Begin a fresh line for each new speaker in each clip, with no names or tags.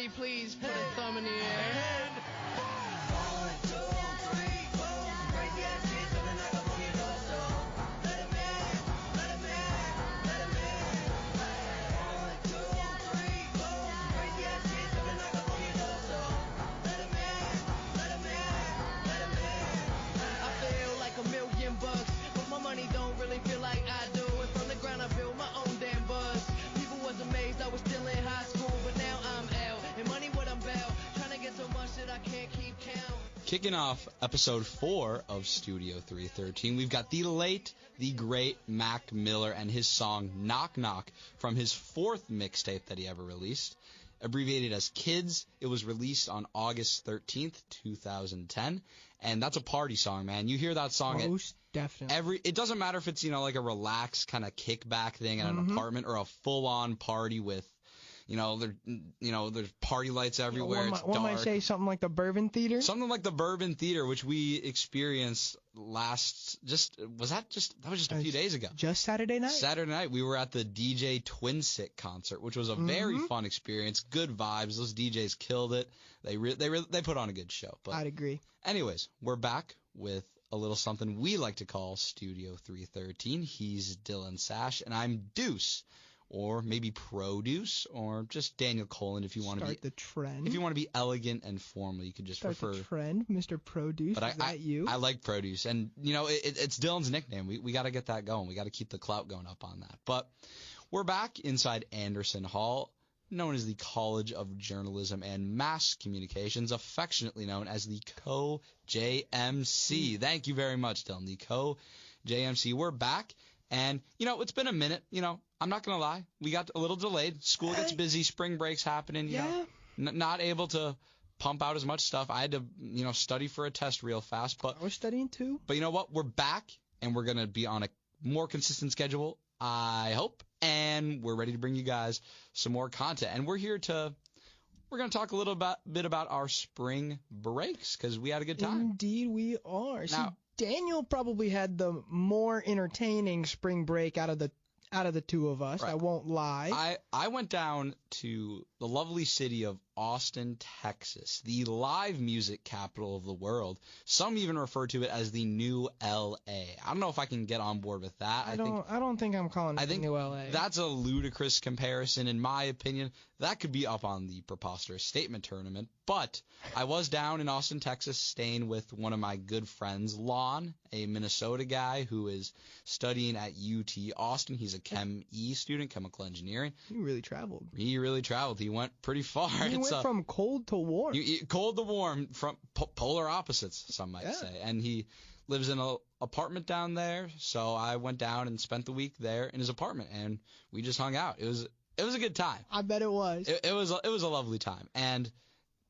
everybody please put a thumb in the air. Money don't really feel like I do. And from the ground I built my own damn buzz. People was amazed I was still in high school, but now I'm L. And money what I'm about. Trying to get so much that I can't keep count. Kicking off episode 4 of Studio 313, we've got the late, the great Mac Miller and his song Knock Knock from his 4th mixtape that he ever released. Abbreviated as Kids, it was released on August 13th, 2010, and that's a party song, man. You hear that song
definitely.
It doesn't matter if it's, like a relaxed kind of kickback thing at an apartment or a full-on party with, there's party lights everywhere. It's dark.
One might say something like the Bourbon Theater?
Something like the Bourbon Theater, which we experienced that was just a few days ago.
Just Saturday night.
Saturday night, we were at the DJ Twin Sick concert, which was a very fun experience. Good vibes. Those DJs killed it. They put on a good show. But
I'd agree.
Anyways, we're back with a little something we like to call Studio 313. He's Dylan Sash, and I'm Deuce. Or maybe Produce, or just Daniel Colin if you want to be.
Start the trend.
If you want to be elegant and formal, you could just prefer.
Start the trend, Mr. Produce.
But
is that you?
I like Produce, and it's Dylan's nickname. We got to get that going. We got to keep the clout going up on that. But we're back inside Anderson Hall, known as the College of Journalism and Mass Communications, affectionately known as the Co-JMC. Thank you very much, Dylan. The Co-JMC. We're back, and it's been a minute. I'm not going to lie. We got a little delayed. School gets busy. Spring break's happening. Not able to pump out as much stuff. I had to, study for a test real fast. But
I was studying too.
But you know what? We're back, and we're going to be on a more consistent schedule, I hope. And we're ready to bring you guys some more content. And we're going to talk a little bit about our spring breaks because we had a good time.
Indeed, we are.
Now,
See, Daniel probably had the more entertaining spring break out of the two of us. Right. I won't lie.
I went down to the lovely city of Austin, Texas, the live music capital of the world. Some even refer to it as the new L.A. I don't know if I can get on board with that.
I don't think I'm calling it the new L.A.
That's a ludicrous comparison, in my opinion. That could be up on the preposterous statement tournament. But I was down in Austin, Texas, staying with one of my good friends, Lon, a Minnesota guy who is studying at UT Austin. He's a Chem E student, chemical engineering.
He really traveled.
He went pretty far.
He went from cold to warm.
Cold to warm, from polar opposites, some might say. And he lives in an apartment down there, so I went down and spent the week there in his apartment, and we just hung out. It was a good time.
I bet it was.
It was a lovely time. And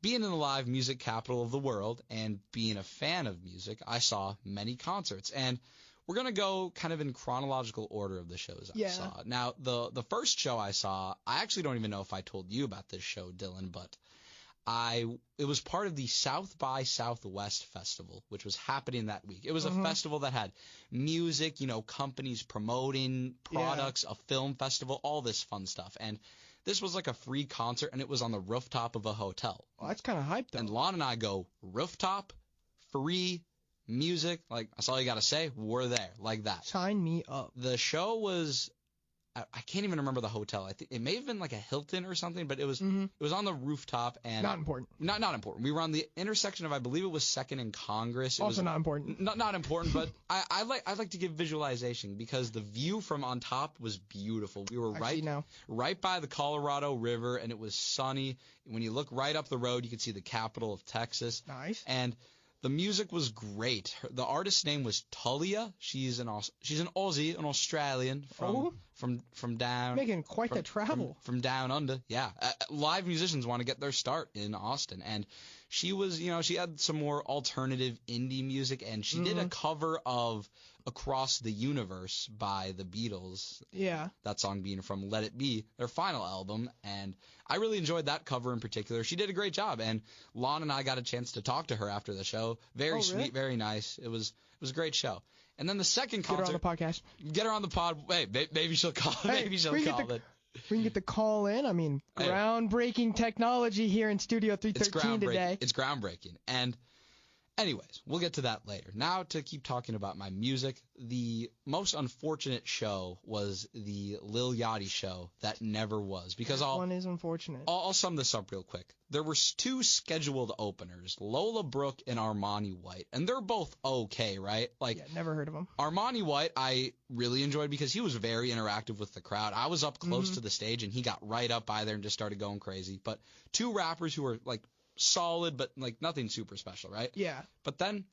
being in the live music capital of the world and being a fan of music, I saw many concerts. And we're going to go kind of in chronological order of the shows I saw. Now, the first show I saw, I actually don't even know if I told you about this show, Dylan, but it was part of the South by Southwest Festival, which was happening that week. It was a festival that had music, companies promoting products, a film festival, all this fun stuff. And this was like a free concert, and it was on the rooftop of a hotel.
Well, that's kind of hype, though.
And Lon and I go, rooftop, free, music, like, that's all you got to say. We're there, like that.
Sign me up.
The show was, I can't even remember the hotel. I think it may have been like a Hilton or something, but it was on the rooftop. And
not important.
Not important. We were on the intersection of, I believe it was 2nd and Congress.
Also not important.
Not important, but I like to give visualization because the view from on top was beautiful. We were right by the Colorado River, and it was sunny. When you look right up the road, you could see the capital of Texas.
Nice.
And the music was great. The artist's name was Tulia. She's an Aussie, an Australian from down.
Making quite the travel.
From down under. Yeah. Live musicians want to get their start in Austin. And she was, she had some more alternative indie music, and she did a cover of Across the Universe by the Beatles.
Yeah. That
song being from Let It Be, their final album. And I really enjoyed that cover in particular. She did a great job. And Lon and I got a chance to talk to her after the show. Very sweet, very nice. It was a great show. And then the second concert.
Get her on the podcast.
Get her on the pod. Hey, maybe she'll call. Maybe she'll call it.
We can get the call in. I mean, groundbreaking technology here in Studio 313 today.
It's groundbreaking. And anyways, we'll get to that later. Now to keep talking about my music, the most unfortunate show was the Lil Yachty show that never was. Because
one is unfortunate.
I'll sum this up real quick. There were two scheduled openers, Lola Brooke and Armani White, and they're both okay, right? Like,
yeah, never heard of them.
Armani White I really enjoyed because he was very interactive with the crowd. I was up close to the stage, and he got right up by there and just started going crazy. But two rappers who were, like, solid, but like nothing super special, right?
Yeah.
But then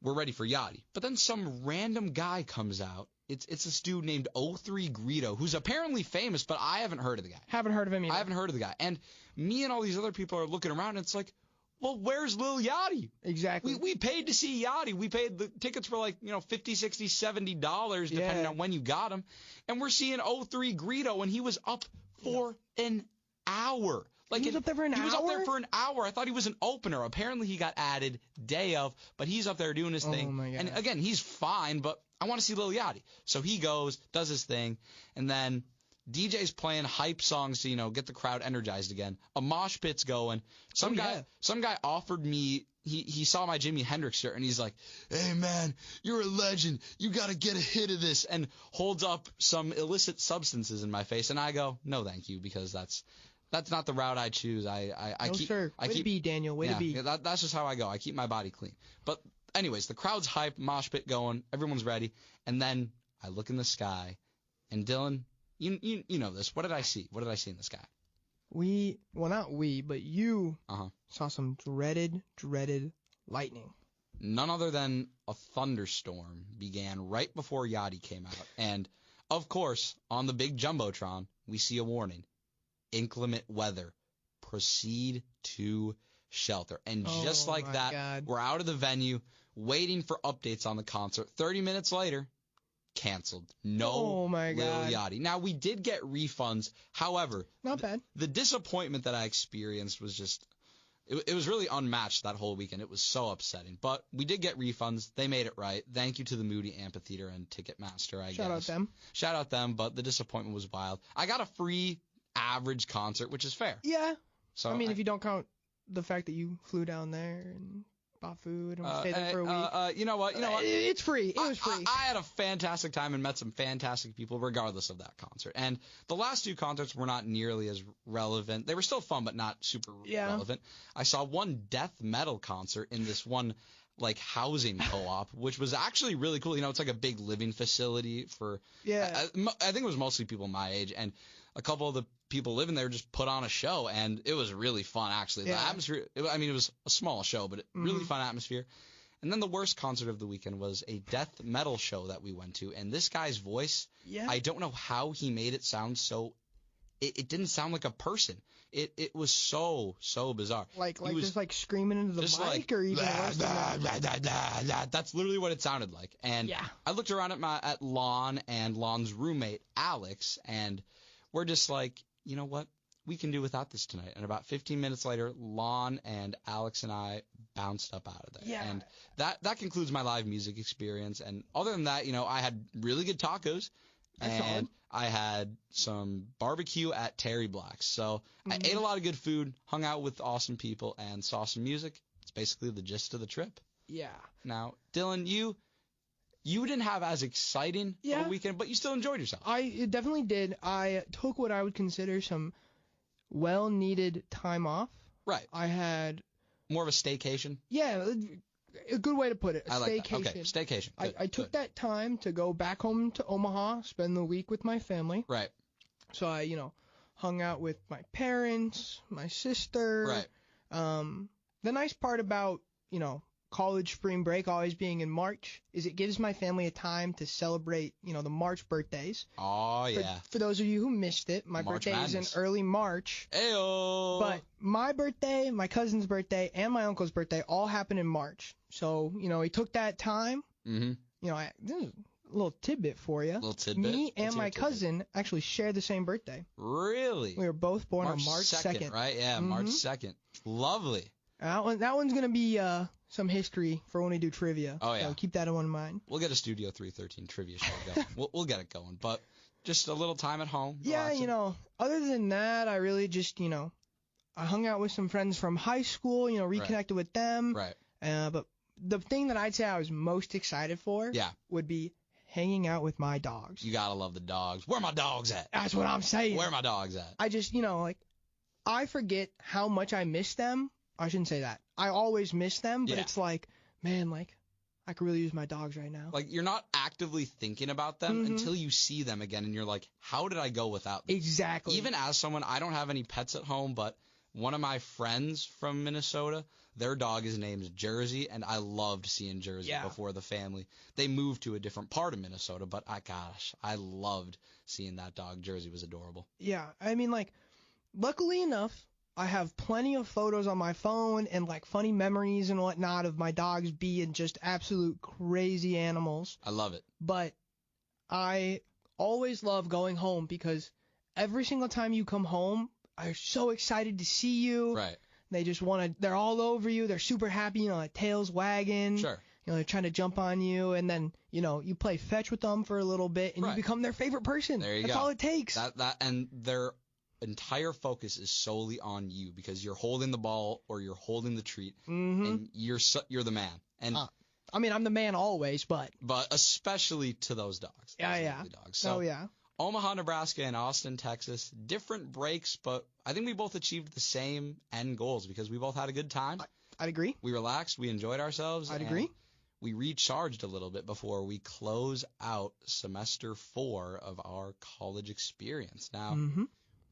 we're ready for Yachty. But then some random guy comes out. It's this dude named 03 Greedo, who's apparently famous, but I haven't heard of the guy.
Haven't heard of him either.
I haven't heard of the guy. And me and all these other people are looking around, and it's like, well, where's Lil Yachty?
Exactly.
We paid to see Yachty. We paid the tickets for like, $50, $60, $70, depending on when you got them. And we're seeing 03 Greedo, and he was up for an hour. Like,
he was up there for an hour?
He was up there for an hour. I thought he was an opener. Apparently he got added day of, but he's up there doing his thing.
Oh my God.
And again, he's fine, but I want to see Lil Yachty. So he goes, does his thing, and then DJ's playing hype songs to, get the crowd energized again. A mosh pit's going. Some guy offered me, he saw my Jimi Hendrix shirt, and he's like, hey, man, you're a legend. You got to get a hit of this, and holds up some illicit substances in my face. And I go, no, thank you, because that's not the route I choose. I keep,
sir. Way to be, Daniel. Way to be.
That's just how I go. I keep my body clean. But anyways, the crowd's hype, mosh pit going, everyone's ready, and then I look in the sky, and Dylan, you know this. What did I see? What did I see in the sky?
Not we, but you saw some dreaded lightning.
None other than a thunderstorm began right before Yachty came out, and of course, on the big jumbotron, we see a warning. Inclement weather. Proceed to shelter. And just like that,
God.
We're out of the venue, waiting for updates on the concert. 30 minutes later, canceled. No Lil Yachty. Now, we did get refunds. However,
not bad.
The disappointment that I experienced was just, it was really unmatched that whole weekend. It was so upsetting. But we did get refunds. They made it right. Thank you to the Moody Amphitheater and Ticketmaster, I guess. Shout out them, but the disappointment was wild. I got a free average concert, which is fair.
Yeah.
So
I mean, if you don't count the fact that you flew down there and bought food and stayed there for a week.
You know what?
It's free. It was free.
I had a fantastic time and met some fantastic people regardless of that concert. And the last two concerts were not nearly as relevant. They were still fun, but not super relevant. I saw one death metal concert in this one like housing co-op, which was actually really cool. It's like a big living facility for I think it was mostly people my age, and a couple of the people living there just put on a show, and it was really fun, actually. The atmosphere, it was a small show, but really fun atmosphere. And then the worst concert of the weekend was a death metal show that we went to, and this guy's voice, I don't know how he made it sound so, it didn't sound like a person. It was so bizarre.
Like just like screaming into the mic, or even worse than that?
That's literally what it sounded like. And I looked around at Lon and Lon's roommate, Alex, and we're just like, you know what? We can do without this tonight. And about 15 minutes later, Lon and Alex and I bounced up out of there.
Yeah.
And that concludes my live music experience. And other than that, I had really good tacos. And I had some barbecue at Terry Black's. So I ate a lot of good food, hung out with awesome people, and saw some music. It's basically the gist of the trip.
Yeah.
Now, Dylan, you didn't have as exciting a weekend, but you still enjoyed yourself.
I definitely did. I took what I would consider some well-needed time off.
Right.
I had
more of a staycation.
Yeah, a good way to put it. A
I like
staycation.
That. Okay, staycation. Good,
I took that time to go back home to Omaha, spend the week with my family.
Right.
So I, hung out with my parents, my sister.
Right.
The nice part about, college spring break always being in March is it gives my family a time to celebrate, the March birthdays.
Oh, yeah.
For those of you who missed it, my
March
birthday
Madness.
is in early March.
Ayo.
But my birthday, my cousin's birthday, and my uncle's birthday all happen in March. So, he took that time.
Mm-hmm.
This is a little tidbit for you.
Little tidbit.
Me and my cousin actually share the same birthday.
Really?
We were both born on March 2nd.
Right? Yeah, March 2nd. Lovely.
That one's going to be some history for when we do trivia.
Oh, yeah.
So keep that in mind.
We'll get a Studio 313 trivia show going. we'll get it going. But Just a little time at home.
Yeah,
relaxing.
Other than that, I really just, I hung out with some friends from high school, reconnected with them.
Right.
But the thing that I'd say I was most excited for would be hanging out with my dogs.
You gotta love the dogs. Where my dogs at?
That's what I'm saying.
Where my dogs at?
I just, I forget how much I miss them. I shouldn't say that. I always miss them, but it's like, man, I could really use my dogs right now.
Like, you're not actively thinking about them until you see them again, and you're like, how did I go without them?
Exactly.
Even as someone, I don't have any pets at home, but one of my friends from Minnesota, their dog is named Jersey, and I loved seeing Jersey before the family. They moved to a different part of Minnesota, but I loved seeing that dog. Jersey was adorable.
Yeah, I mean, luckily enough, I have plenty of photos on my phone and funny memories and whatnot of my dogs being just absolute crazy animals.
I love it.
But I always love going home because every single time you come home, they're so excited to see you.
Right.
They just they're all over you. They're super happy, tail's wagging.
Sure.
They're trying to jump on you, and then, you play fetch with them for a little bit, and you become their favorite person.
There you
That's
go.
all it takes.
And their entire focus is solely on you because you're holding the ball or you're holding the treat, and you're the man. And
I mean, I'm the man always, but
especially to those dogs.
Yeah.
Dogs. So,
yeah.
Omaha, Nebraska, and Austin, Texas, different breaks, but I think we both achieved the same end goals because we both had a good time.
I'd agree.
We relaxed. We enjoyed ourselves.
I'd agree.
We recharged a little bit before we close out semester 4 of our college experience. Now,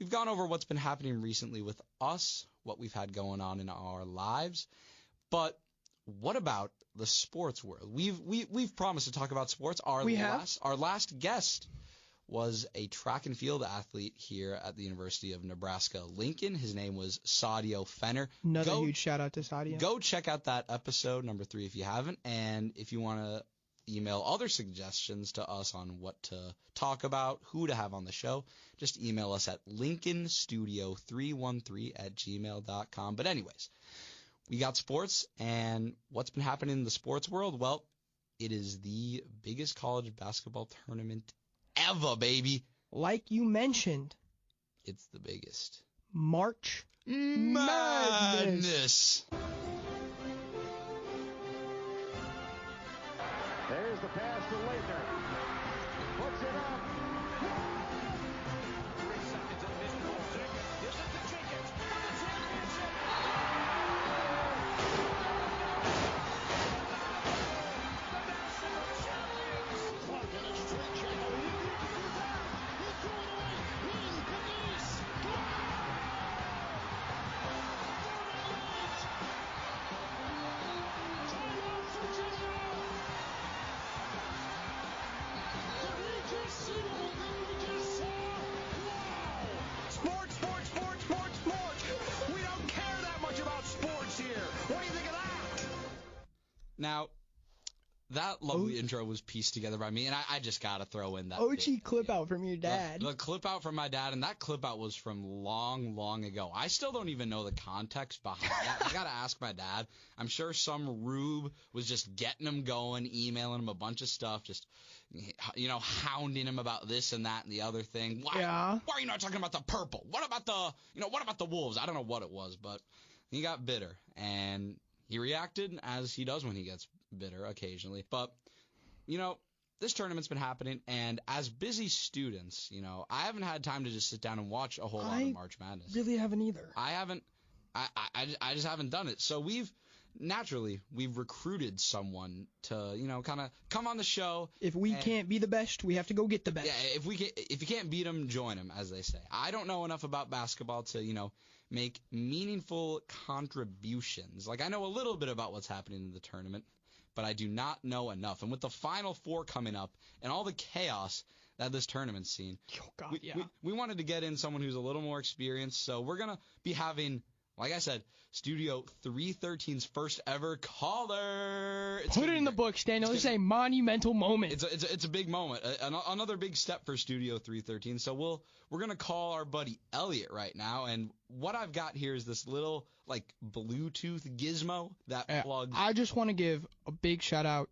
we've gone over what's been happening recently with us, what we've had going on in our lives, but what about the sports world? We've promised to talk about sports. Our last guest was a track and field athlete here at the University of Nebraska-Lincoln. His name was Sadio Fenner.
Another huge shout out to Sadio.
Go check out that episode, number 3, if you haven't. And if you want to email other suggestions to us on what to talk about, who to have on the show, just email us at lincolnstudio313@gmail.com. But anyways, we got sports, and what's been happening in the sports world? Well, it is the biggest college basketball tournament ever, baby.
Like you mentioned,
it's the biggest.
March
Madness.
There's the pass to Leitner. Puts it up. 3 seconds in this ball. Gives it to Jenkins for the championship. The national champions. Clark in a straight check. He's going away. He's Denise.
Now, that lovely intro was pieced together by me, and I just got to throw in that
OG clip out from your dad.
The clip out from my dad, and that clip out was from long, long ago. I still don't even know the context behind that. I got to ask my dad. I'm sure some rube was just getting him going, emailing him a bunch of stuff, just, hounding him about this and that and the other thing. Why are you not talking about the purple? What about the Wolves? I don't know what it was, but he got bitter, and he reacted as he does when he gets bitter occasionally. But, this tournament's been happening, and as busy students, I haven't had time to just sit down and watch a whole lot of March Madness.
Really haven't either.
I haven't. I just haven't done it. So we've recruited someone to, kind of come on the show.
If we can't be the best, we have to go get the best.
Yeah, if you can't beat them, join them, as they say. I don't know enough about basketball to, make meaningful contributions. I know a little bit about what's happening in the tournament, but I do not know enough. And with the Final Four coming up and all the chaos that this tournament's seen, we wanted to get in someone who's a little more experienced. So we're going to be having, like I said, Studio 313's first ever caller.
Put it in the books, Daniel. This is a monumental moment.
It's a big moment, another big step for Studio 313. So we're gonna call our buddy Elliot right now, and what I've got here is this little Bluetooth gizmo that plugs.
I just want to give a big shout out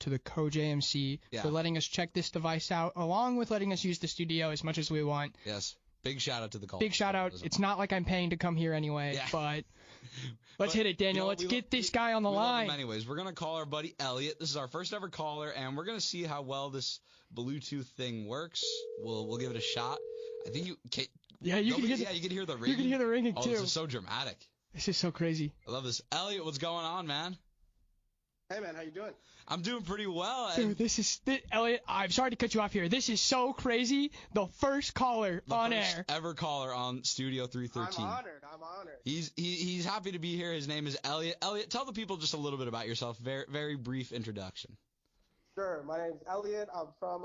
to the Co-JMC
Yeah.
for letting us check this device out, along with letting us use the studio as much as we want.
Yes. Big shout out to the call.
Big shout out. It's not like I'm paying to come here anyway,
Yeah.
but let's hit it, Daniel. Let's get this guy on the
we love
line.
him anyways, we're going to call our buddy Elliot. This is our first ever caller, and we're going to see how well this Bluetooth thing works. We'll give it a shot. I think you can.
Yeah, you can hear
you can hear the ringing.
You can hear the ringing
Oh,
too.
this is so dramatic.
This is so crazy.
I love this. Elliot, what's going on, man?
Hey man, how you doing?
I'm doing pretty well.
Dude, Elliot, I'm sorry to cut you off here. This is so crazy. The first caller
The
on
first
air.
ever caller on Studio 313.
I'm honored.
He's happy to be here. His name is Elliot. Elliot, tell the people just a little bit about yourself. Very, very brief introduction.
Sure. My name's Elliot. I'm from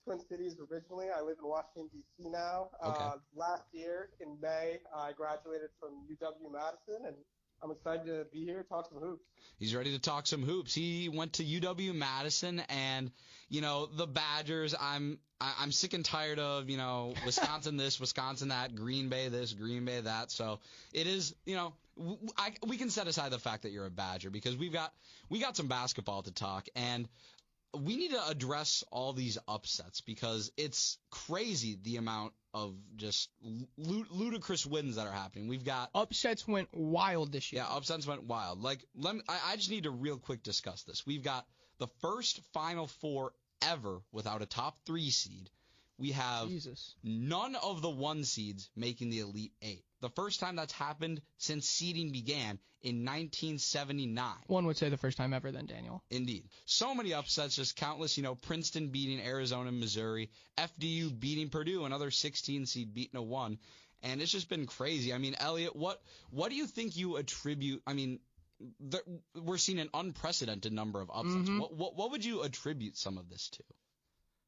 Twin Cities originally. I live in Washington, D.C. now.
Okay.
Last year in May, I graduated from UW-Madison, and I'm excited to be here, talk some hoops.
He's ready to talk some hoops. He went to UW-Madison, and, the Badgers, I'm sick and tired of, Wisconsin this, Wisconsin that, Green Bay this, Green Bay that. So it is, we can set aside the fact that you're a Badger because we got some basketball to talk, and we need to address all these upsets because it's crazy the amount of just ludicrous wins that are happening. We've got
Upsets went wild this year.
yeah, upsets went wild. Like, I just need to real quick discuss this. We've got the first Final Four ever without a top 3 seed. We have
Jesus.
none of the 1 seeds making the Elite 8. The first time that's happened since seeding began in 1979.
One would say the first time ever then, Daniel.
Indeed. So many upsets, just countless, Princeton beating Arizona and Missouri, FDU beating Purdue, another 16 seed beating a 1. And it's just been crazy. I mean, Elliot, what do you think you attribute? I mean, we're seeing an unprecedented number of upsets.
Mm-hmm.
What would you attribute some of this to?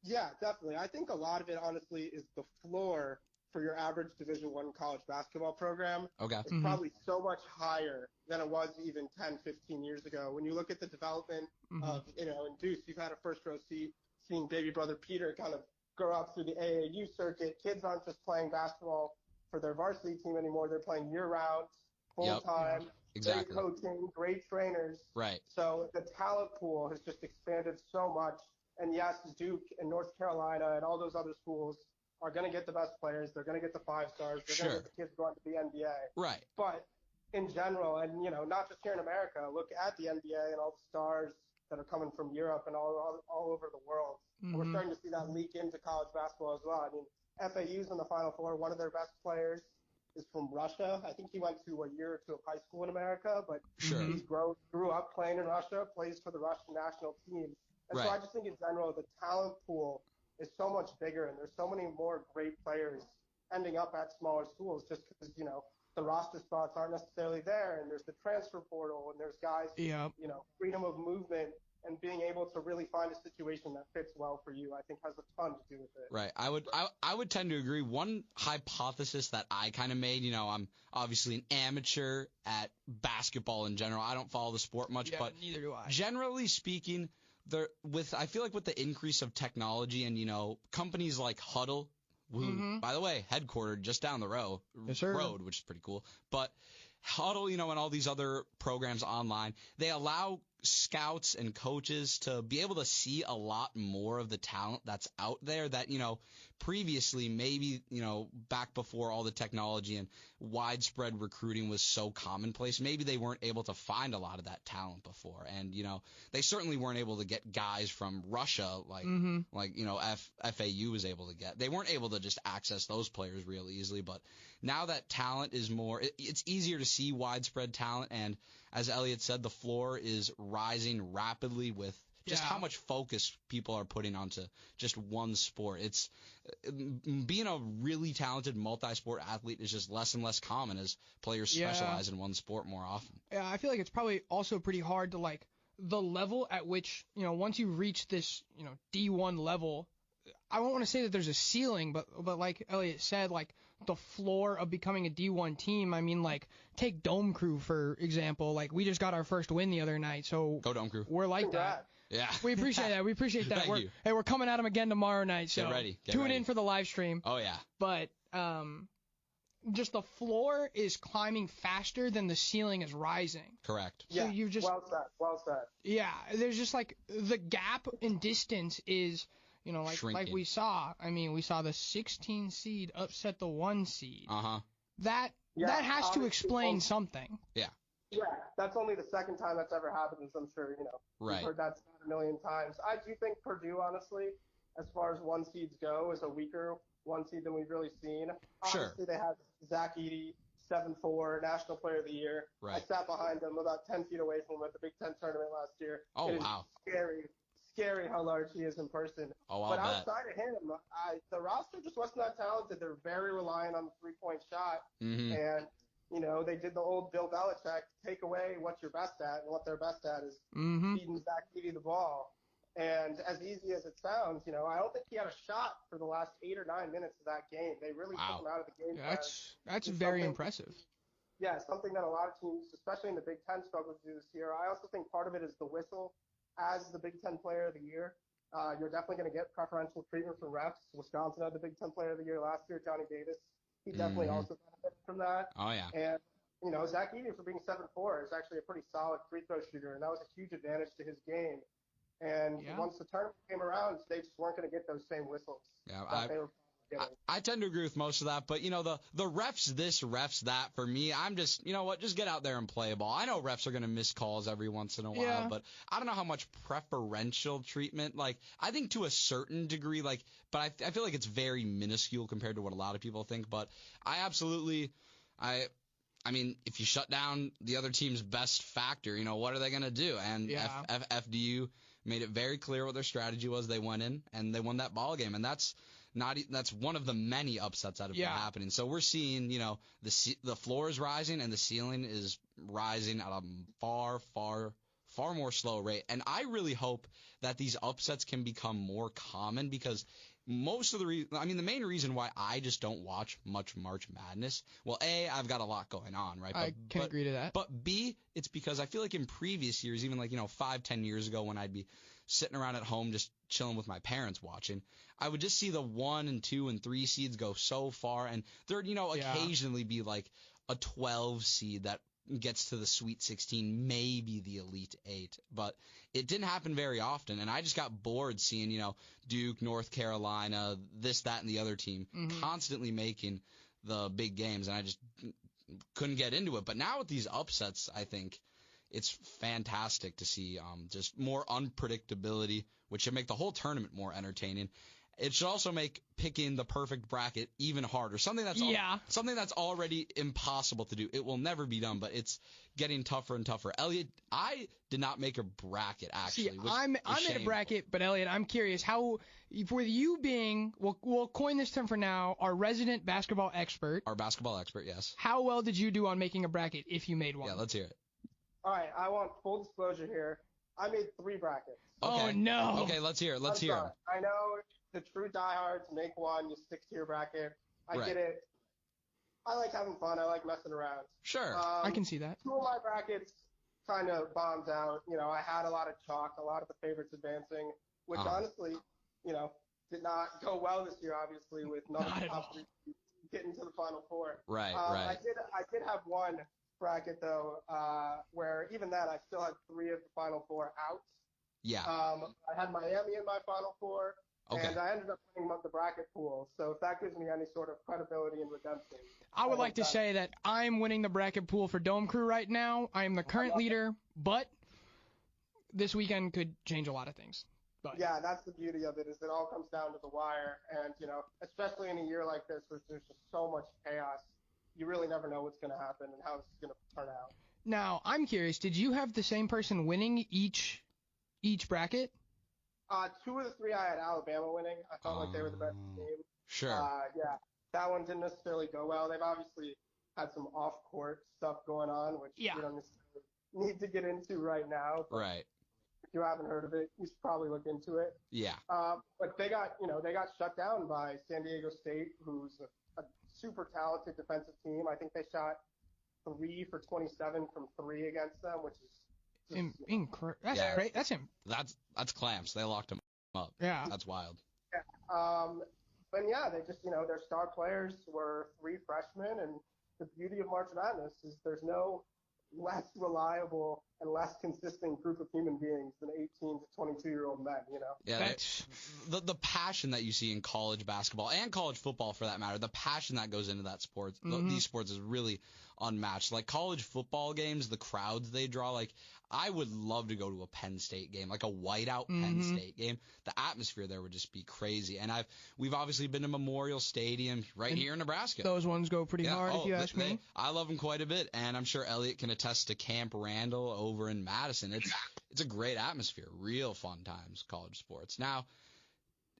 Yeah, definitely. I think a lot of it, honestly, is the floor for your average Division I college basketball program.
Okay.
It's probably so much higher than it was even 10, 15 years ago. When you look at the development of, in Deuce, you've had a first row seat seeing baby brother Peter kind of grow up through the AAU circuit. Kids aren't just playing basketball for their varsity team anymore. They're playing year-round, full-time,
Exactly.
great coaching, great trainers.
Right.
So the talent pool has just expanded so much. And yes, Duke and North Carolina and all those other schools are going to get the best players. They're going to get the 5 stars. They're going to get the kids going to the NBA.
Right.
But in general, and, not just here in America, look at the NBA and all the stars that are coming from Europe and all over the world. And we're starting to see that leak into college basketball as well. I mean, FAU's in the Final Four. One of their best players is from Russia. I think he went to a year or two of high school in America, but he grew up playing in Russia, plays for the Russian national team. And so I just think in general, the talent pool is so much bigger, and there's so many more great players ending up at smaller schools just because, the roster spots aren't necessarily there, and there's the transfer portal, and there's guys, freedom of movement and being able to really find a situation that fits well for you, I think has a ton to do with it.
Right. I would tend to agree. One hypothesis that I kind of made, I'm obviously an amateur at basketball in general. I don't follow the sport much, but
neither do I.
Generally speaking, I feel like with the increase of technology and, companies like Huddle, who, by the way, headquartered just down the road, which is pretty cool. But Huddle, and all these other programs online, they allow scouts and coaches to be able to see a lot more of the talent that's out there that, previously maybe, back before all the technology and widespread recruiting was so commonplace, maybe they weren't able to find a lot of that talent before. And, they certainly weren't able to get guys from Russia like FAU was able to get. They weren't able to just access those players real easily. But now that talent is more, it's easier to see widespread talent. And as Elliot said, the floor is rising rapidly with just how much focus people are putting onto just one sport. It's being a really talented multi-sport athlete is just less and less common as players specialize in one sport more often.
Yeah, I feel like it's probably also pretty hard to the level at which, once you reach this, D1 level, I won't want to say that there's a ceiling, but like Elliot said, the floor of becoming a D1 team. I mean, take Dome Crew, for example. We just got our first win the other night, so
go Dome Crew.
We're like that.
Yeah.
We appreciate that. We appreciate that.
Thank you.
Hey, we're coming at them again tomorrow night, so
Get ready.
Tune in for the live stream.
Oh, yeah.
But just the floor is climbing faster than the ceiling is rising.
Correct.
So you just
well said.
Yeah, there's just like the gap in distance is, like
Shrinking.
we saw. I mean, we saw the 16 seed upset the 1 seed.
Uh-huh.
That has to explain something.
Yeah.
Yeah, that's only the second time that's ever happened, as I'm sure,
Right.
you've heard that a million times. I do think Purdue, honestly, as far as 1 seeds go, is a weaker 1 seed than we've really seen.
Sure.
Obviously, they had Zach Edey, 7'4", National Player of the Year.
Right.
I sat behind him about 10 feet away from him at the Big Ten tournament last year.
Oh,
It is
wow.
scary how large he is in person.
Oh, I'll
but
bet.
outside of him, the roster just wasn't that talented. They're very reliant on the three-point shot.
Mm-hmm.
And, they did the old Bill Belichick, take away what you're best at, and what they're best at is feeding Zach Edey the ball. And as easy as it sounds, I don't think he had a shot for the last 8 or 9 minutes of that game. They really took him out of the game.
Yeah, that's very impressive.
Yeah, something that a lot of teams, especially in the Big Ten, struggle to do this year. I also think part of it is the whistle. As the Big Ten Player of the Year, you're definitely going to get preferential treatment from refs. Wisconsin had the Big Ten Player of the Year last year, Johnny Davis. He definitely also benefited from that.
Oh, yeah.
And, Zach Edey, for being 7'4", is actually a pretty solid free throw shooter, and that was a huge advantage to his game. And once the tournament came around, they just weren't going to get those same whistles.
Yeah,
I
I tend to agree with most of that, but the refs this, refs that, for me, I'm just, just get out there and play ball. I know refs are going to miss calls every once in a while, but I don't know how much preferential treatment, I think to a certain degree, but I feel like it's very minuscule compared to what a lot of people think, but I absolutely, I mean, if you shut down the other team's best factor, what are they going to do? And FDU made it very clear what their strategy was. They went in and they won that ball game, and that's one of the many upsets that have been happening. So we're seeing, the floor is rising and the ceiling is rising at a far more slow rate. And I really hope that these upsets can become more common, because most of the main reason why I just don't watch much March Madness, well, A, I've got a lot going on, right?
I can agree to that.
But B, it's because I feel like in previous years, even 5-10 years ago, when I'd be sitting around at home just chilling with my parents watching, I would just see the 1 and 2 and 3 seeds go so far, and there'd occasionally be a 12 seed that gets to the Sweet 16, maybe the Elite 8, but it didn't happen very often, and I just got bored seeing Duke, North Carolina, this, that, and the other team constantly making the big games, and I just couldn't get into it. But now with these upsets, I think it's fantastic to see just more unpredictability, which should make the whole tournament more entertaining. It should also make picking the perfect bracket even harder. Something that's already impossible to do. It will never be done, but it's getting tougher and tougher. Elliot, I did not make a bracket, actually.
See, I made a bracket, but Elliot, I'm curious how, with you being, we'll coin this term for now, our resident basketball expert.
Our basketball expert, yes.
How well did you do on making a bracket, if you made one?
Yeah, let's hear it.
All right, I want full disclosure here. I made 3 brackets.
Okay.
Oh, no.
Okay, let's hear it.
I know the true diehards make one, you stick to your bracket. I get it. I like having fun. I like messing around.
Sure.
I can see that.
2 of my brackets kind of bombed out. I had a lot of chalk, a lot of the favorites advancing, which honestly, did not go well this year, obviously, with none of the top 3 getting to the Final Four.
Right.
I did have one bracket, though, where even that I still had 3 of the Final 4 out.
Yeah.
I had Miami in my Final 4.
Okay.
And I ended up winning the bracket pool, so if that gives me any sort of credibility and redemption.
I would like to say that I'm winning the bracket pool for Dome Crew right now. I am the current leader, but this weekend could change a lot of things. But
yeah, that's the beauty of it, is it all comes down to the wire, and, especially in a year like this where there's just so much chaos, you really never know what's going to happen and how this is going to turn out.
Now, I'm curious, did you have the same person winning each bracket?
2 of the 3 I had Alabama winning. I felt like they were the best team.
Sure.
Yeah, that one didn't necessarily go well. They've obviously had some off-court stuff going on, which we don't necessarily need to get into right now.
Right.
If you haven't heard of it, you should probably look into it.
Yeah.
But they got shut down by San Diego State, who's a super talented defensive team. I think they shot 3 for 27 from 3 against them, which is
That's him.
That's clamps. They locked him up.
Yeah.
That's wild.
Yeah. But yeah, they just, their star players were 3 freshmen, and the beauty of March Madness is there's no less reliable and less consistent group of human beings than 18 to 22-year-old men,
Yeah, the passion that you see in college basketball and college football, for that matter, the passion that goes into that sport, these sports is really unmatched. Like college football games, the crowds they draw, like I would love to go to a Penn State game, like a whiteout Penn State game. The atmosphere there would just be crazy. And we've obviously been to Memorial Stadium here in Nebraska.
Those ones go pretty hard, if you ask me.
I love them quite a bit, and I'm sure Elliot can attest to Camp Randall over in Madison. It's a great atmosphere, real fun times, college sports. Now,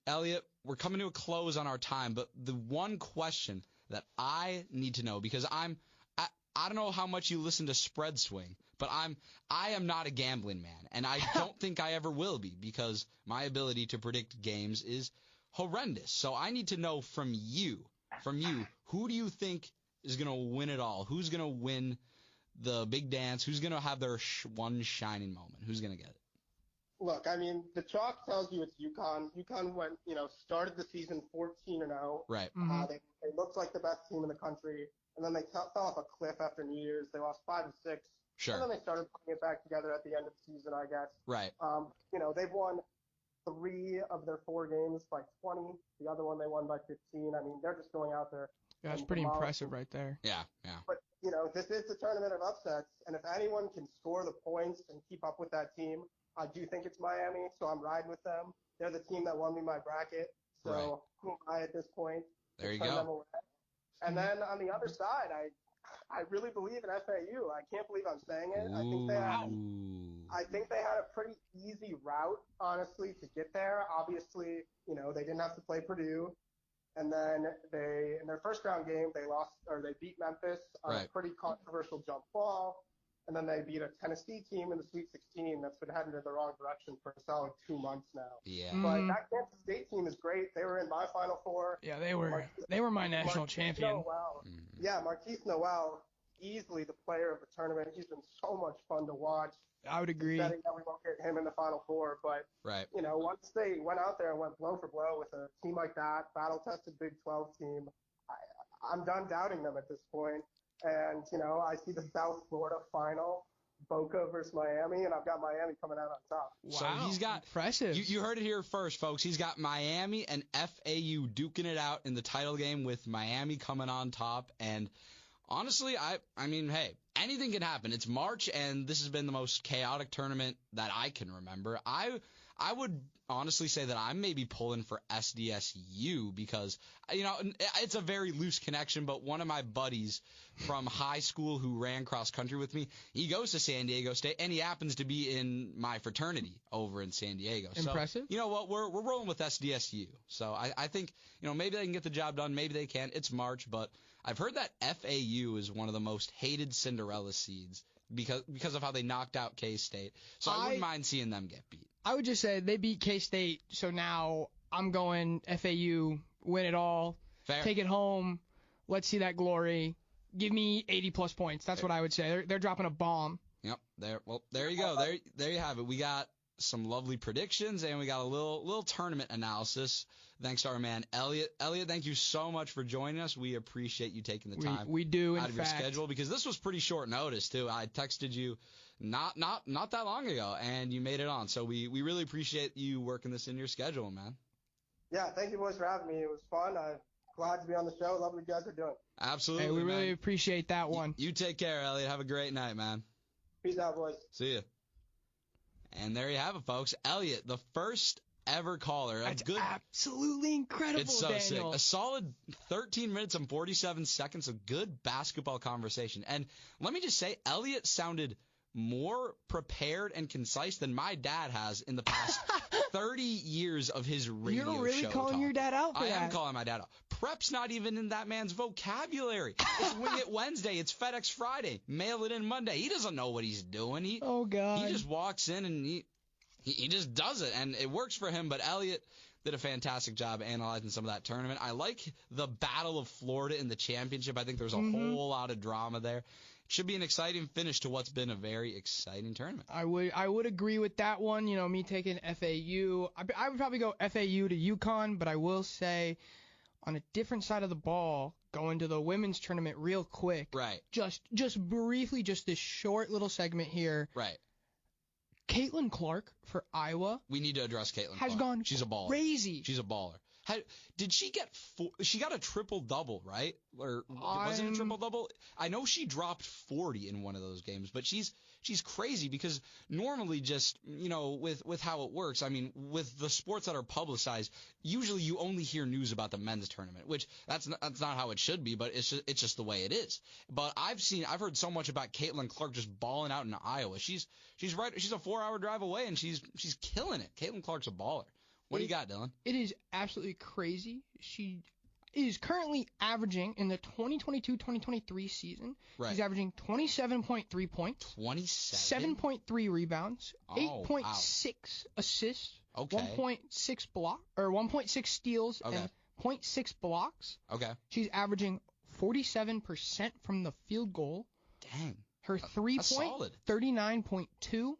Elliot, we're coming to a close on our time, but the one question that I need to know, because I don't know how much you listen to Spread Swing, but I am not a gambling man, and I don't think I ever will be, because my ability to predict games is horrendous. So I need to know from you, who do you think is going to win it all? Who's going to win the big dance? Who's going to have their one shining moment? Who's going to get it?
Look, I mean, the chalk tells you it's UConn. UConn went, started the season 14-0.
Right.
They looked like the best team in the country, and then they fell off a cliff after New Year's. They lost 5-6.
Sure.
And then they started putting it back together at the end of the season, I guess.
Right.
They've won 3 of their 4 games by 20. The other one they won by 15. I mean, they're just going out there.
Yeah, that's pretty impressive right there.
Yeah.
But, this is a tournament of upsets, and if anyone can score the points and keep up with that team, I do think it's Miami, so I'm riding with them. They're the team that won me my bracket, so who am I at this point?
There you go.
And then on the other side, I really believe in FAU. I can't believe I'm saying it. I think they had a pretty easy route, honestly, to get there. Obviously, they didn't have to play Purdue. And then in their first round game, they beat Memphis on a pretty controversial jump ball. And then they beat a Tennessee team in the Sweet 16 that's been heading in the wrong direction for a solid 2 months now.
Yeah.
But that Kansas State team is great. They were in my Final Four.
Yeah, they were my national champion.
Yeah, Marquise Noel, easily the player of the tournament. He's been so much fun to watch.
I would agree.
Betting that we won't get him in the Final Four, but once they went out there and went blow for blow with a team like that, battle-tested Big 12 team, I'm done doubting them at this point. And I see the South Florida final, Boca versus Miami, and I've got Miami coming out on top.
Wow,
so he's got
impressive.
You heard it here first, folks. He's got Miami and FAU duking it out in the title game, with Miami coming on top. And honestly, I mean, hey, anything can happen. It's March, and this has been the most chaotic tournament that I can remember. I would honestly say that I'm maybe pulling for SDSU because, it's a very loose connection, but one of my buddies from high school who ran cross country with me, he goes to San Diego State, and he happens to be in my fraternity over in San Diego.
Impressive.
So, you know what, we're rolling with SDSU. So I think, maybe they can get the job done. Maybe they can. It's March, but I've heard that FAU is one of the most hated Cinderella seeds because of how they knocked out K-State. So I wouldn't mind seeing them get beat.
I would just say they beat K-State, so now I'm going FAU, win it all,
Fair.
Take it home, let's see that glory. Give me 80-plus points. That's what I would say. They're dropping a bomb.
Yep. There you go. There you have it. We got some lovely predictions, and we got a little tournament analysis. Thanks to our man Elliot. Elliot, thank you so much for joining us. We appreciate you taking the time.
We do,
out of your schedule, because this was pretty short notice too. I texted you not that long ago, and you made it on. So we really appreciate you working this in your schedule, man.
Yeah, thank you boys for having me. It was fun. I'm glad to be on the show. Love what you guys are doing.
Absolutely.
Hey, we really
man.
appreciate that one.
You take care, Elliot. Have a great night, man.
Peace out, boys.
See ya. And there you have it, folks. Elliot, the first ever caller.
That's absolutely incredible,
It's so
Daniel.
sick. A solid 13 minutes and 47 seconds of good basketball conversation. And let me just say, Elliot sounded more prepared and concise than my dad has in the past 30 years of his radio show.
You're really calling your dad out for that.
I am calling my dad out. Prep's not even in that man's vocabulary. It's Wing It Wednesday. It's FedEx Friday. Mail it in Monday. He doesn't know what he's doing.
Oh, God.
He just walks in and he just does it, and it works for him. But Elliot did a fantastic job analyzing some of that tournament. I like the Battle of Florida in the championship. I think there's a whole lot of drama there. Should be an exciting finish to what's been a very exciting tournament.
I would agree with that one. Me taking FAU. I would probably go FAU to UConn, but I will say on a different side of the ball, going to the women's tournament real quick.
Right.
Just briefly, just this short little segment here.
Right.
Caitlin Clark for Iowa.
We need to address Caitlin
has
Clark.
gone
She's a baller.
crazy.
She's a baller. Did she get she got a triple-double, right? Or was it a triple-double? I know she dropped 40 in one of those games, but she's crazy because normally just, with how it works, I mean, with the sports that are publicized, usually you only hear news about the men's tournament, which that's not how it should be, but it's just the way it is. But I've heard so much about Caitlin Clark just balling out in Iowa. She's a 4-hour drive away and she's killing it. Caitlin Clark's a baller. What do you got, Dylan?
It is absolutely crazy. She is currently averaging in the 2022-2023 season.
Right.
She's averaging 27.3 points.
27?
7.3 rebounds.
Oh,
8.6 assists.
Okay.
1.6 steals
Okay.
and 0.6 blocks.
Okay.
She's averaging 47% from the field goal.
Dang.
Her
That's
3-point,
solid.
39.2.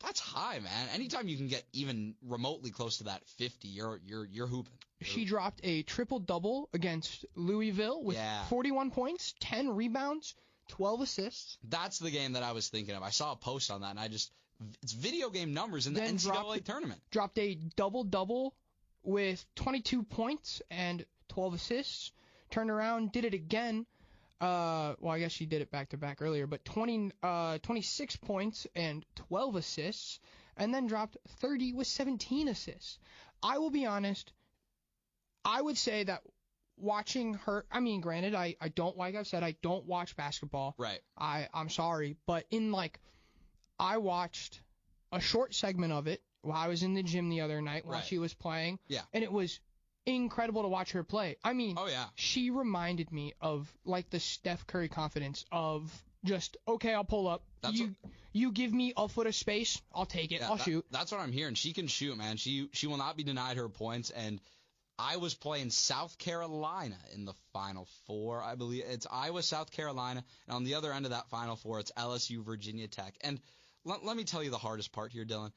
That's high, man. Anytime you can get even remotely close to that 50, you're hooping.
She dropped a triple-double against Louisville with 41 points, 10 rebounds, 12 assists.
That's the game that I was thinking of. I saw a post on that, and it's video game numbers in the NCAA tournament.
Dropped a double-double with 22 points and 12 assists. Turned around, did it again. I guess she did it back-to-back earlier, but 26 points and 12 assists, and then dropped 30 with 17 assists. I will be honest, I would say that watching her, I mean, granted, I don't, like I've said, I don't watch basketball.
Right.
I'm sorry, but I watched a short segment of it while I was in the gym the other night while she was playing.
Yeah.
And it was incredible to watch her play. I mean, she reminded me of the Steph Curry confidence of just, okay, I'll pull up. You give me a foot of space, I'll take it. I'll shoot.
That's what I'm hearing. She can shoot, man. She will not be denied her points. And I was playing South Carolina in the Final Four, I believe. It's Iowa, South Carolina, and on the other end of that Final Four, it's LSU, Virginia Tech. And let me tell you the hardest part here, Dylan.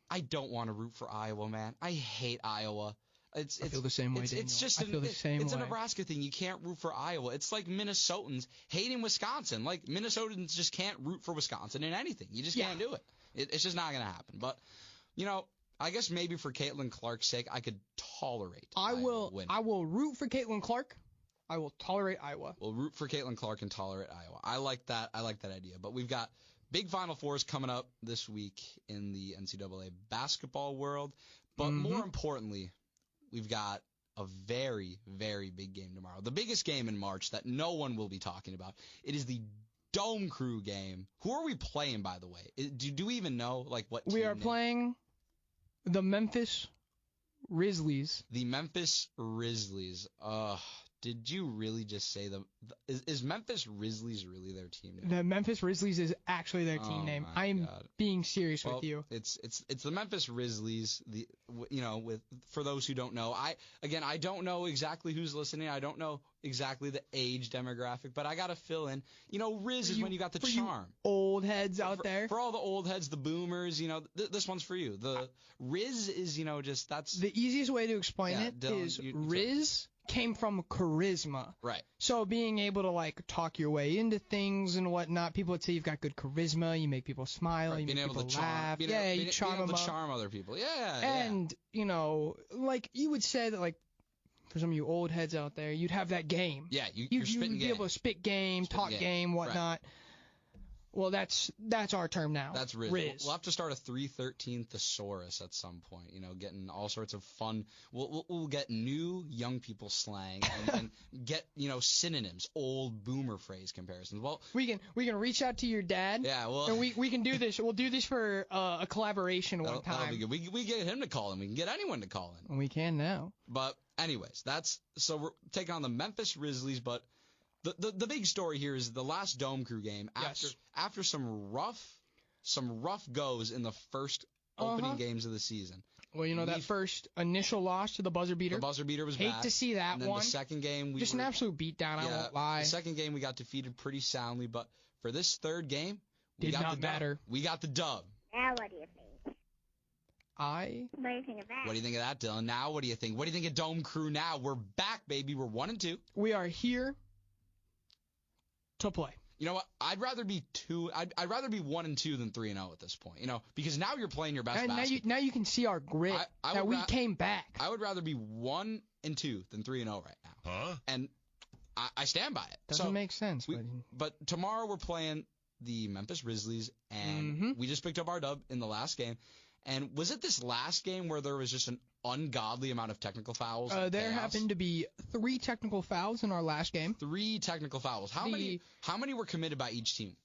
I don't want to root for Iowa, man. I hate Iowa. I feel
the same way, Daniel.
It's a Nebraska thing. You can't root for Iowa. It's like Minnesotans hating Wisconsin. Like, Minnesotans just can't root for Wisconsin in anything. You just can't do it. It's just not going to happen. But, I guess maybe for Caitlin Clark's sake, I could tolerate Iowa winning.
I will root for Caitlin Clark. I will tolerate Iowa.
We'll root for Caitlin Clark and tolerate Iowa. I like that idea. But we've got big Final Fours coming up this week in the NCAA basketball world. But more importantly, we've got a very, very big game tomorrow. The biggest game in March that no one will be talking about. It is the Dome Crew game. Who are we playing, by the way? Do we even know what team
we are playing? The Memphis Grizzlies.
The Memphis Grizzlies. Did you really just say is Memphis Grizzlies really their team name?
The Memphis Grizzlies is actually their team name. I'm being serious with you.
It's the Memphis Grizzlies. For those who don't know, I don't know exactly who's listening. I don't know exactly the age demographic, but I gotta fill in. Riz is when you got the charm.
Old heads out there.
For all the old heads, the boomers, this one's for you. The Riz is just that's
the easiest way to explain it. Dylan, is Riz came from charisma.
Right.
So being able to talk your way into things and whatnot, people would say you've got good charisma, you make people smile, you make people laugh. You charm them up.
Charm other people. Yeah.
And, you would say that for some of you old heads out there, you'd have that game.
Yeah, you'd
be able to spit game, talk game, whatnot. Right. Well, that's our term now.
That's Riz. We'll have to start a 313 thesaurus at some point. Getting all sorts of fun. We'll get new young people slang and get synonyms, old boomer phrase comparisons. Well,
we can reach out to your dad.
Yeah, well,
and we can do this. We'll do this for a collaboration one time.
That'll be good. We get him to call in. We can get anyone to call in.
We can now.
But anyways, so we're taking on the Memphis Grizzlies, but. The big story here is the last Dome Crew game after some rough goes in the first opening games of the season.
Well, that first initial loss to the buzzer beater.
The buzzer beater was bad.
Hate to see that
and then
one.
The second game
an absolute beatdown. I won't lie.
The second game we got defeated pretty soundly, but for this third game, we got the dub.
Now what do you think? What
do you think of that?
What do you think of that, Dylan? Now, what do you think? What do you think of Dome Crew now? We're back, baby. We're 1-2.
We are here to play.
You know what? I'd rather be 1-2 than 3-0 at this point. You know, because now you're playing your best
And
basketball.
now you can see our grit that we came back.
I would rather be 1-2 than 3-0 right now.
Huh?
And I stand by it.
Doesn't make sense.
But tomorrow we're playing the Memphis Grizzlies, and we just picked up our dub in the last game. And was it this last game where there was just an ungodly amount of technical fouls?
There happened to be 3 technical fouls in our last game.
3 technical fouls. How many were committed by each team?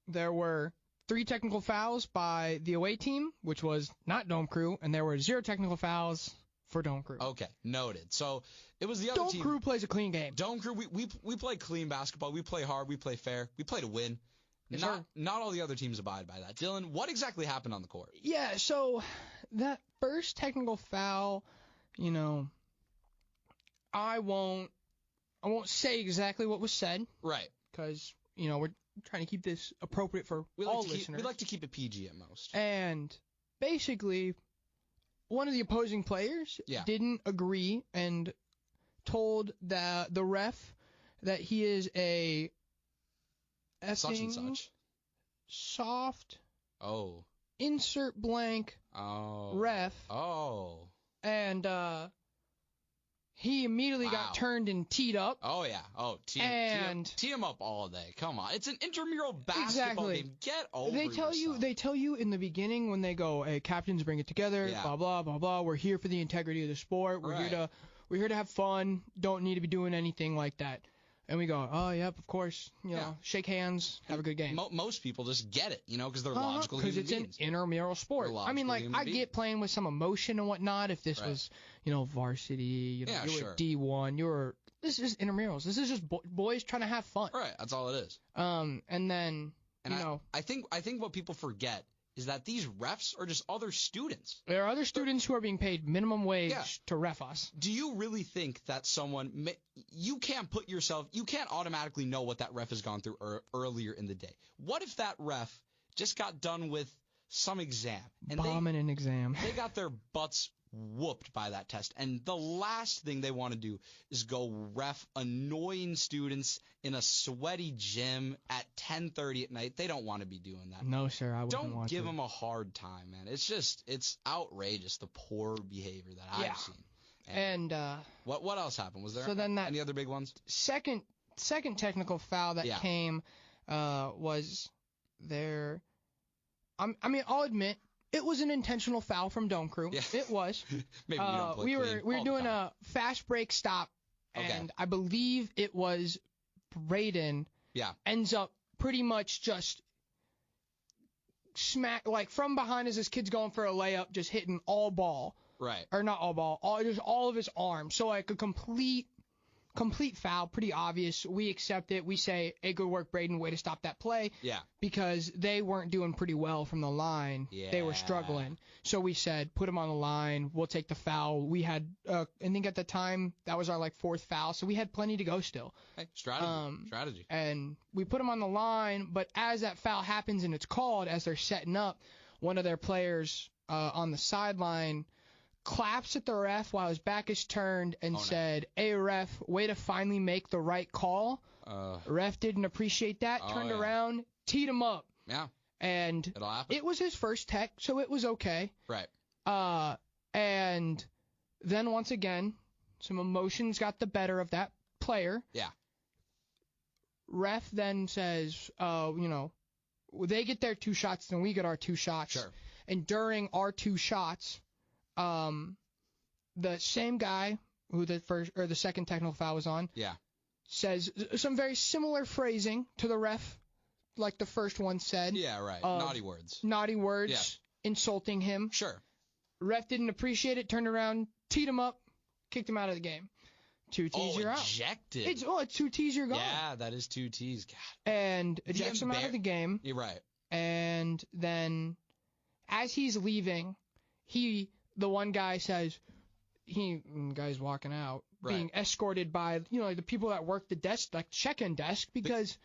There were 3 technical fouls by the away team, which was not Dome Crew, and there were 0 technical fouls for Dome Crew.
Okay, noted. So it was the other team.
Dome Crew plays a clean game.
Dome Crew, we play clean basketball. We play hard. We play fair. We play to win.
Yes,
not all the other teams abide by that. Dylan, what exactly happened on the court?
Yeah, so that first technical foul, you know, I won't say exactly what was said.
Right.
Because, you know, we're trying to keep this appropriate for all listeners.
We like to keep it PG at most.
And basically, one of the opposing players didn't agree and told the ref that he is a
such and such.
Soft.
Oh.
Insert blank.
Oh.
Ref.
Oh. And
he immediately got turned and teed up.
Oh yeah. Oh, tee him up all day. Come on. It's an intramural basketball game. Get over yourself.
They tell you in the beginning when they go, "Hey, captains, bring it together."
Yeah.
Blah blah blah blah. We're here for the integrity of the sport. We're here to have fun. Don't need to be doing anything like that. And we go, oh, yep, of course, you know, shake hands, have a good game.
Most people just get it, you know, because they're logical human beings.
Because it's an intramural sport. I mean, like, I get playing with some emotion and whatnot if this was, you know, varsity, you know, you were D1, this is intramurals. This is just boys trying to have fun.
Right, that's all it is.
And then,
I think what people forget is that these refs are just other students.
There are other students who are being paid minimum wage to ref us.
Do you really think that you can't automatically know what that ref has gone through earlier in the day? What if that ref just got done with some exam? And
bombing an exam.
They got their butts whooped by that test. And the last thing they want to do is go ref annoying students in a sweaty gym at 10:30 at night. They don't want to be doing that.
No, sir, I wouldn't want to.
Don't give them a hard time, man. It's outrageous, the poor behavior that I've seen.
And
what else happened? Was there any other big ones?
Second technical foul that came was there. I mean, I'll admit, it was an intentional foul from Dome Crew. Yeah. It was.
Maybe
we were doing a fast break stop, and I believe it was Braden.
Yeah.
Ends up pretty much just smack, like from behind as this kid's going for a layup, just hitting all ball.
Right.
Or not all ball, just all of his arms. So like a complete foul, pretty obvious. We accept it. We say, hey, good work, Braden. Way to stop that play.
Yeah.
Because they weren't doing pretty well from the line.
Yeah.
They were struggling. So we said, put them on the line. We'll take the foul. We had, I think at the time, that was our like 4th foul. So we had plenty to go still.
Hey, strategy.
And we put them on the line. But as that foul happens and it's called, as they're setting up, one of their players on the sideline claps at the ref while his back is turned and said, hey, ref, way to finally make the right call. Ref didn't appreciate that, turned around, teed him up.
Yeah.
And
it'll happen.
It was his first tech, so it was okay.
Right.
And then once again, some emotions got the better of that player.
Yeah.
Ref then says, they get their 2 shots, then we get our 2 shots.
Sure.
And during our 2 shots, the same guy who the second technical foul was on, says some very similar phrasing to the ref, like the first one said.
Yeah, right. Naughty words.
Insulting him.
Sure.
Ref didn't appreciate it, turned around, teed him up, kicked him out of the game. 2 T's, you're out.
Ejected.
It's 2 T's, you're gone.
Yeah, that is 2 T's. God.
And ejects him out of the game.
You're right.
And then, as he's leaving, the one guy says, guy's walking out, being escorted by, like the people that work the desk, like check-in desk, because,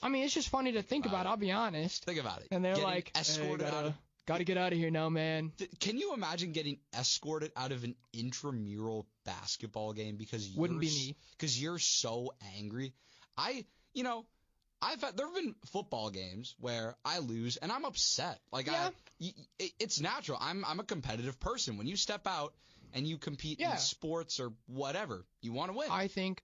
I mean, it's just funny to think about, I'll be honest.
Think about it.
And they're like,
escorted out of
got to get out of here now, man.
Can you imagine getting escorted out of an intramural basketball game because
Wouldn't be me.
Because you're so angry? There have been football games where I lose and I'm upset. Like,
Yeah.
it's natural. I'm a competitive person. When you step out and you compete in sports or whatever, you want to win.
I think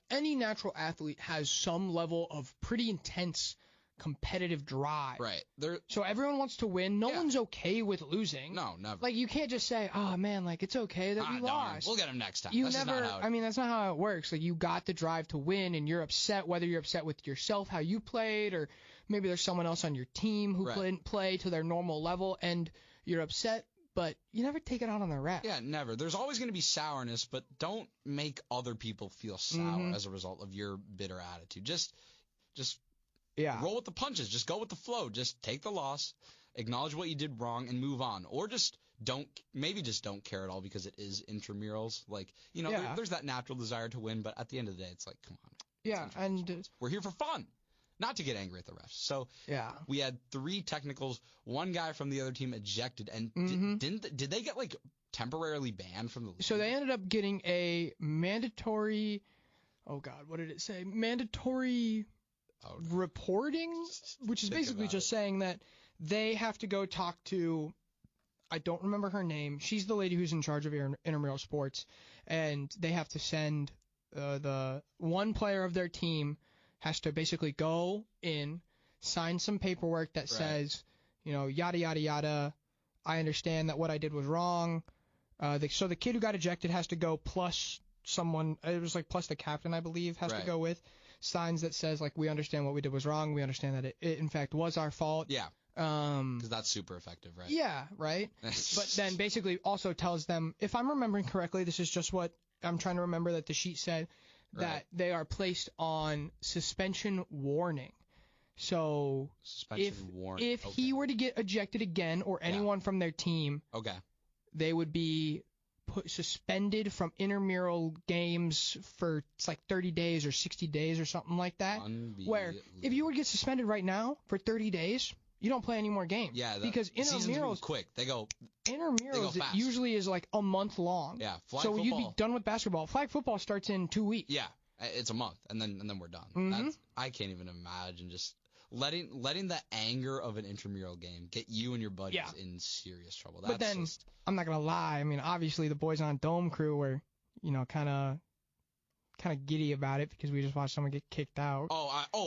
any natural athlete has some level of pretty intense competitive drive.
Right.
So everyone wants to win. No one's okay with losing.
No, never.
Like, you can't just say, oh, man, like, it's okay that we lost.
We'll get him next time.
You
That's
never,
just not how
that's not how it works. Like, you got the drive to win, and you're upset, whether you're upset with yourself, how you played, or maybe there's someone else on your team who didn't play to their normal level, and you're upset, but you never take it out on the ref.
Yeah, never. There's always going to be sourness, but don't make other people feel sour as a result of your bitter attitude. Just roll with the punches. Just go with the flow. Just take the loss, acknowledge what you did wrong, and move on. Or just don't care at all because it is intramurals. Like, there's that natural desire to win, but at the end of the day, it's like, come on.
Yeah, and
we're here for fun, not to get angry at the refs. So we had 3 technicals. One guy from the other team ejected, and did they get like temporarily banned from the league?
So they ended up getting a mandatory. Oh God, what did it say? Mandatory. Reporting, which is basically just saying that they have to go talk to, I don't remember her name. She's the lady who's in charge of intramural sports, and they have to send the one player of their team has to basically go in, sign some paperwork that says, yada yada yada. I understand that what I did was wrong. So the kid who got ejected has to go plus someone. It was like plus the captain, I believe, has to go with. Signs that says, like, we understand what we did was wrong. We understand that it in fact was our fault.
Yeah. Because that's super effective, right?
Yeah, right? But then basically also tells them, if I'm remembering correctly, this is just what I'm trying to remember that the sheet said, that they are placed on suspension warning. So if he were to get ejected again, or anyone from their team, they would be suspended from intramural games for it's like 30 days or 60 days or something like that. Where if you were to get suspended right now for 30 days, you don't play any more games.
Yeah,
because intramurals
quick.
Intramurals usually is like a month long.
Yeah,
you'd be done with basketball. Flag football starts in 2 weeks.
Yeah, it's a month, and then we're done. I can't even imagine just letting the anger of an intramural game get you and your buddies in serious trouble.
But then, I'm not going to lie. I mean, obviously the boys on Dome Crew were, kind of giddy about it because we just watched someone get kicked out.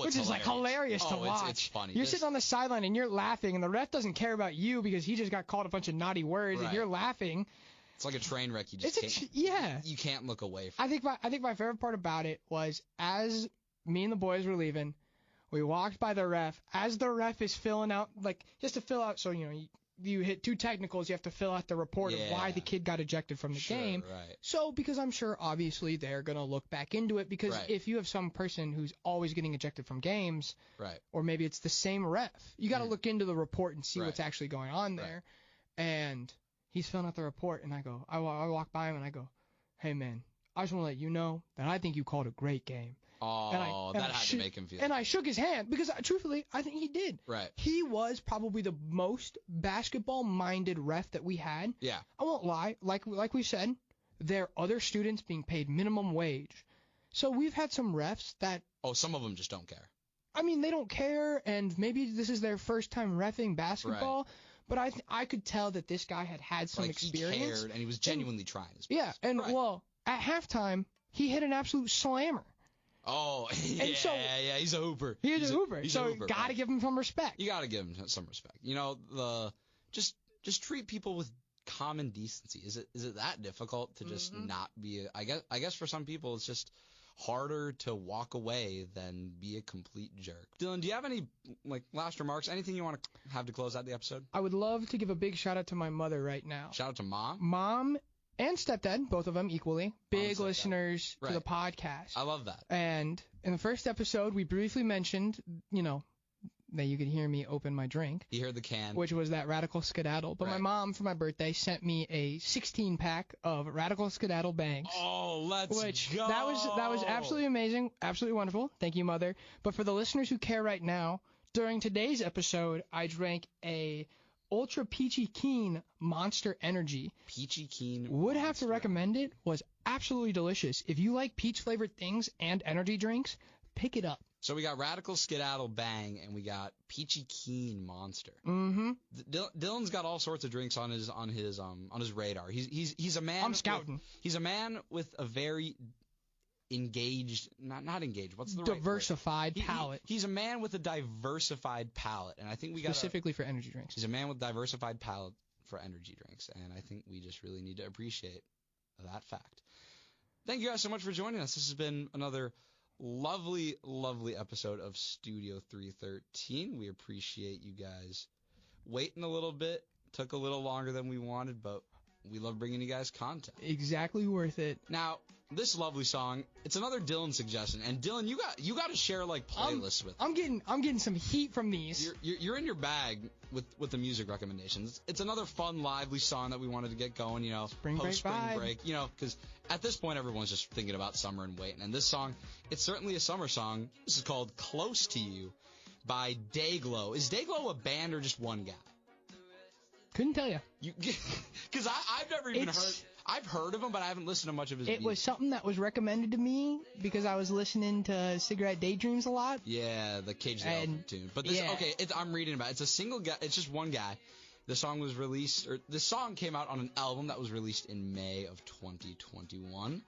Which
is like hilarious to watch.
It's funny.
You're sitting on the sideline and you're laughing, and the ref doesn't care about you because he just got called a bunch of naughty words, and you're laughing.
It's like a train wreck. You just can't. You can't look away from.
I think my favorite part about it was, as me and the boys were leaving, we walked by the ref. As the ref is filling out, like, just to fill out, so, you hit 2 technicals, you have to fill out the report of why the kid got ejected from the game.
Right.
So, because I'm sure, obviously, they're going to look back into it, because if you have some person who's always getting ejected from games, or maybe it's the same ref, you got to look into the report and see what's actually going on there. And he's filling out the report, and I walk by him, and I go, hey, man, I just want to let you know that I think you called a great game.
Oh, that had to make him feel.
And I shook his hand because, truthfully, I think he did.
Right.
He was probably the most basketball-minded ref that we had.
Yeah.
I won't lie. Like we said, there are other students being paid minimum wage. So we've had some refs that...
Oh, some of them just don't care.
I mean, they don't care, and maybe this is their first time reffing basketball. But I could tell that this guy had some experience.
He cared, and he was genuinely trying his best.
Yeah, and, well, at halftime, he hit an absolute slammer.
Oh, yeah, he's a hooper.
He's a hooper. So you got to give him some respect.
You got to give him some respect. Just treat people with common decency. Is it that difficult to just not be I guess for some people it's just harder to walk away than be a complete jerk. Dylan, do you have any last remarks? Anything you want to have to close out the episode?
I would love to give a big shout out to my mother right now.
Shout out to mom?
Mom and stepdad, both of them equally, big listeners to the podcast.
I love that.
And in the first episode, we briefly mentioned, that you could hear me open my drink.
You heard the can.
Which was that Radical Skedaddle. But my mom, for my birthday, sent me a 16-pack of Radical Skedaddle bangs.
Oh, let's go.
That was absolutely amazing, absolutely wonderful. Thank you, Mother. But for the listeners who care right now, during today's episode, I drank a Ultra Peachy Keen Monster Energy.
Peachy Keen.
Would have to
Monster.
recommend it. Was absolutely delicious. If you like peach-flavored things and energy drinks, pick it up.
So we got Radical Skedaddle Bang, and we got Peachy Keen Monster.
Mm-hmm.
Dylan's got all sorts of drinks on his radar. He's a man.
I'm scouting.
He's a man with a very engaged, not engaged. What's the
diversified
right word?
palate.
He's a man with a diversified palate, and I think we got
specifically for energy drinks.
He's a man with diversified palate for energy drinks, and I think we just really need to appreciate that fact. Thank you guys so much for joining us. This has been another lovely, lovely episode of Studio 313. We appreciate you guys waiting a little bit. Took a little longer than we wanted, but we love bringing you guys content.
Exactly worth it.
Now, this lovely song, it's another Dylan suggestion, and Dylan, you got to share like playlists with.
I'm getting some heat from these.
You're in your bag with the music recommendations. It's another fun, lively song that we wanted to get going. You know,
Spring
post spring
break vibe.
break. You know, because at this point everyone's just thinking about summer and waiting. And this song, it's certainly a summer song. This is called "Close to You" by Dayglow. Is Dayglow a band or just one guy?
Couldn't tell you.
Because I've never even heard. I've heard of him, but I haven't listened to much of his music.
It was something that was recommended to me because I was listening to Cigarette Daydreams a lot.
Yeah, the Cage the Elephant tune. But this,
yeah.
okay, I'm reading about it. It's a single guy. It's just one guy. The song was released, or the song came out on an album that was released in May of 2021.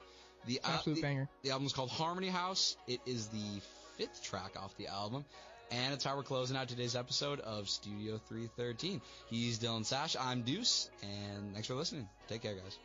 Absolute banger.
The album is called Harmony House. It is the 5th track off the album. And it's how we're closing out today's episode of Studio 313. He's Dylan Sash. I'm Deuce. And thanks for listening. Take care, guys.